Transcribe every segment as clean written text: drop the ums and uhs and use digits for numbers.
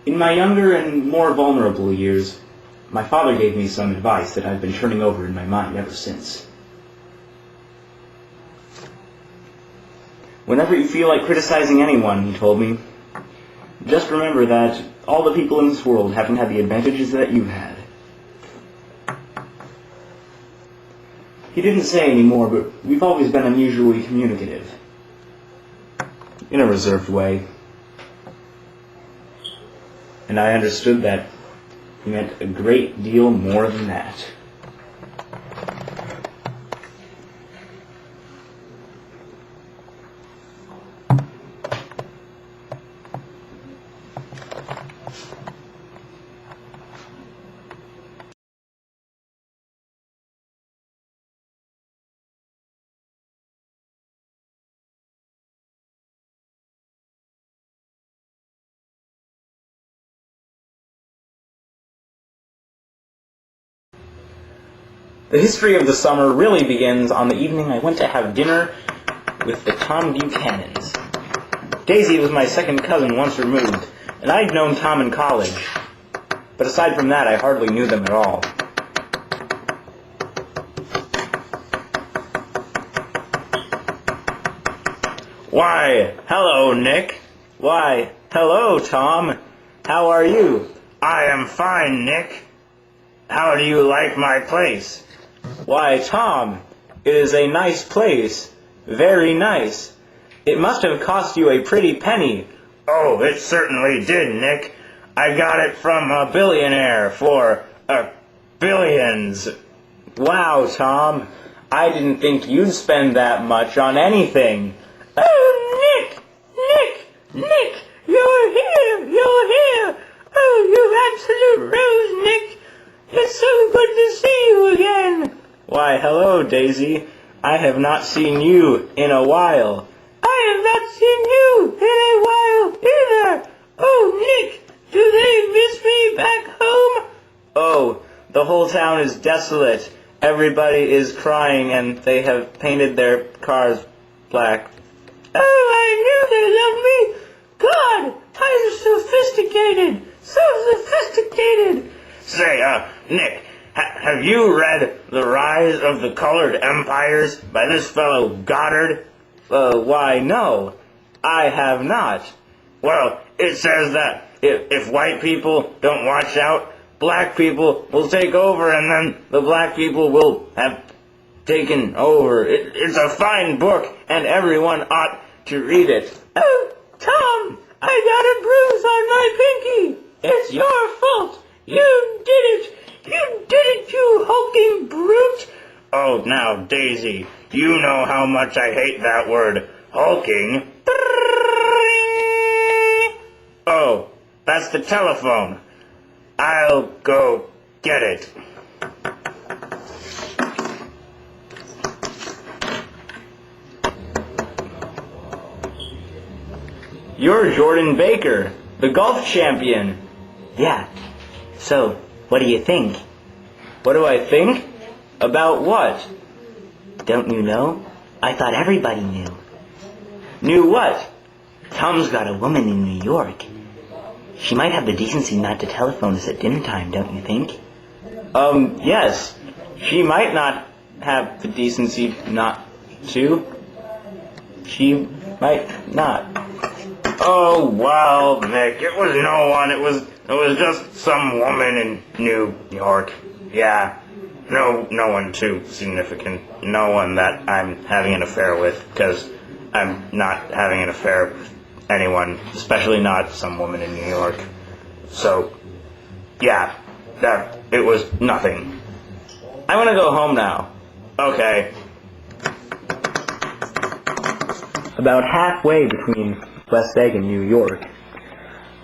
In my younger and more vulnerable years, my father gave me some advice that I've been turning over in my mind ever since. Whenever you feel like criticizing anyone, he told me, just remember that all the people in this world haven't had the advantages that you've had. He didn't say any more, but we've always been unusually communicative. In a reserved way. And I understood that he meant a great deal more than that. The history of the summer really begins on the evening I went to have dinner with the Tom Buchanans. Daisy was my second cousin once removed, and I'd known Tom in college. But aside from that, I hardly knew them at all. Why, hello, Nick. Why, hello, Tom. How are you? I am fine, Nick. How do you like my place? Why, Tom, it is a nice place. Very nice. It must have cost you a pretty penny. Oh, it certainly did, Nick. I got it from a billionaire for, billions. Wow, Tom. I didn't think you'd spend that much on anything. Oh, Nick, you're here. Oh, you absolute rose, Nick. It's so good to see you again. Why, hello, Daisy. I have not seen you in a while. I have not seen you in a while either. Oh, Nick, do they miss me back home? Oh, the whole town is desolate. Everybody is crying, and they have painted their cars black. Oh, I knew they loved me. God, I'm sophisticated. So sophisticated. Say, Nick, have you read The Rise of the Colored Empires by this fellow Goddard? Why, no, I have not. Well, it says that if white people don't watch out, black people will take over, and then the black people will have taken over. It's a fine book, and everyone ought to read it. Oh, Tom, I got a bruise on my pinky. It's your fault. You did it. You did it, you hulking brute. Oh, now, Daisy, you know how much I hate that word, hulking. Oh, that's the telephone. I'll go get it. You're Jordan Baker, the golf champion. Yeah. So, what do you think? What do I think? About what? Don't you know? I thought everybody knew. Knew what? Tom's got a woman in New York. She might have the decency not to telephone us at dinner time, don't you think? Yes. She might not have the decency not to. She might not. Oh, well, Nick, it was no one. It was just some woman in New York. Yeah. No one too significant. No one that I'm having an affair with, because I'm not having an affair with anyone, especially not some woman in New York. So, yeah, it was nothing. I want to go home now. Okay. About halfway between West Egg and New York,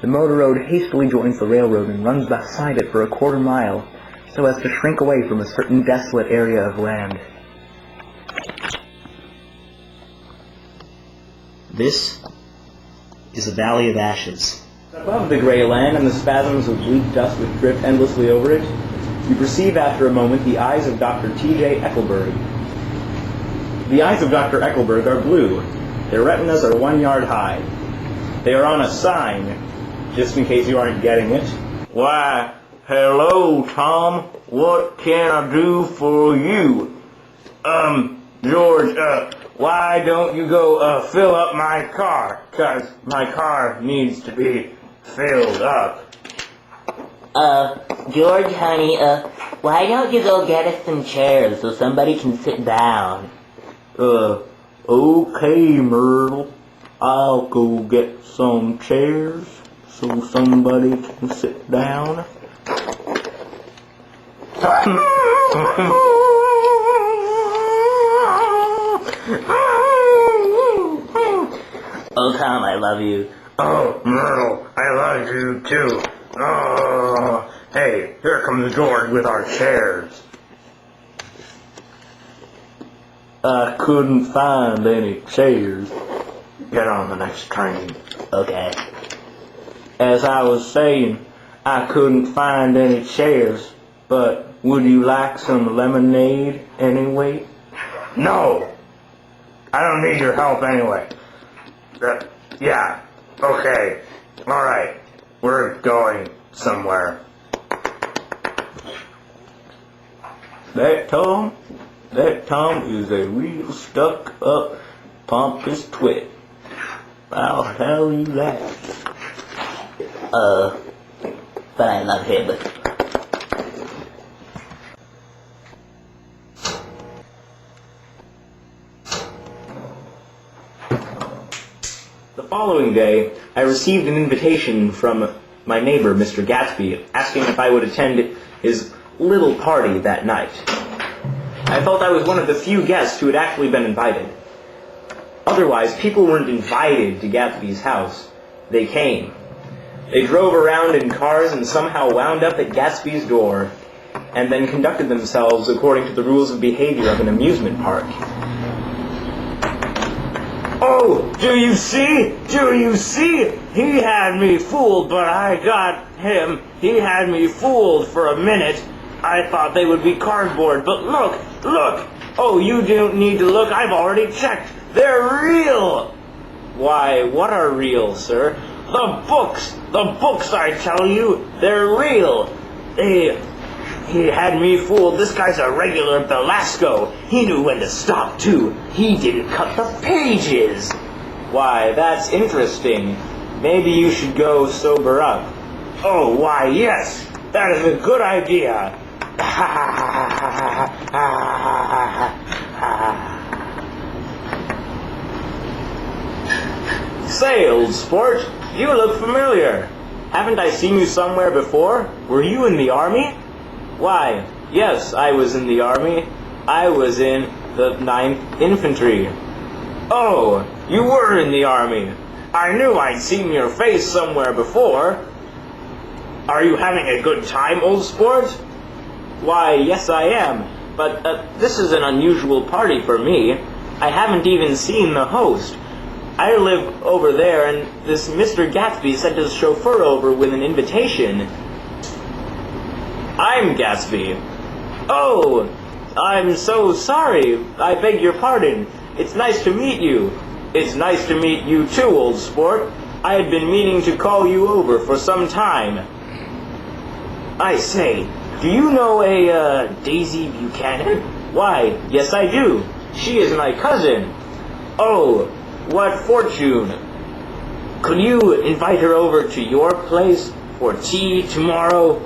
the motor road hastily joins the railroad and runs beside it for a quarter mile, so as to shrink away from a certain desolate area of land. This is a valley of ashes. Above the gray land and the spasms of bleak dust which drift endlessly over it, you perceive after a moment the eyes of Dr. T.J. Eckelberg. The eyes of Dr. Eckelberg are blue. Their retinas are 1 yard high. They are on a sign. just in case you aren't getting it. Why, hello, Tom. What can I do for you? George, why don't you go, fill up my car? 'Cause my car needs to be filled up. George, honey, why don't you go get us some chairs so somebody can sit down? Okay, Myrtle. I'll go get some chairs so somebody can sit down. Oh, Tom, I love you. Oh, Myrtle, I love you too. Oh, hey, here comes George with our chairs. I couldn't find any chairs. Get on the next train. Okay. As I was saying, I couldn't find any chairs, but would you like some lemonade anyway? No! I don't need your help anyway. Yeah, okay. Alright, we're going somewhere. That Tom is a real stuck-up, pompous twit. I'll tell you that. But I love him. The following day, I received an invitation from my neighbor, Mr. Gatsby, asking if I would attend his little party that night. I felt I was one of the few guests who had actually been invited. Otherwise, people weren't invited to Gatsby's house. They came. They drove around in cars and somehow wound up at Gatsby's door, and then conducted themselves according to the rules of behavior of an amusement park. Oh, do you see? Do you see? He had me fooled, but I got him. He had me fooled for a minute. I thought they would be cardboard, but look! Oh, you don't need to look. I've already checked. They're real. Why, what are real, sir? The books, I tell you. They're real. He had me fooled. This guy's a regular Belasco. He knew when to stop, too. He didn't cut the pages. Why, that's interesting. Maybe you should go sober up. Oh, why, yes. That is a good idea. Say, old sport, you look familiar. Haven't I seen you somewhere before? Were you in the army? Why, yes, I was in the army. I was in the 9th Infantry. Oh, you were in the army. I knew I'd seen your face somewhere before. Are you having a good time, old sport? Why, yes I am. But this is an unusual party for me. I haven't even seen the host. I live over there, and this Mr. Gatsby sent his chauffeur over with an invitation. I'm Gatsby. Oh, I'm so sorry. I beg your pardon. It's nice to meet you. It's nice to meet you too, old sport. I had been meaning to call you over for some time. I say, do you know a, Daisy Buchanan? Why, yes I do. She is my cousin. Oh, what fortune. Could you invite her over to your place for tea tomorrow?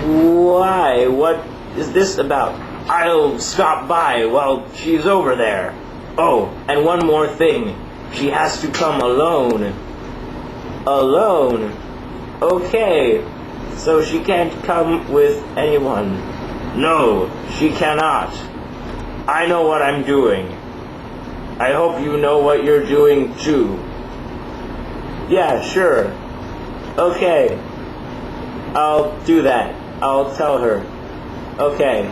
Why, what is this about? I'll stop by while she's over there. Oh, and one more thing. She has to come alone. Alone? Okay. So she can't come with anyone. No, she cannot. I know what I'm doing. I hope you know what you're doing too. Yeah, sure. Okay. I'll do that. I'll tell her. Okay.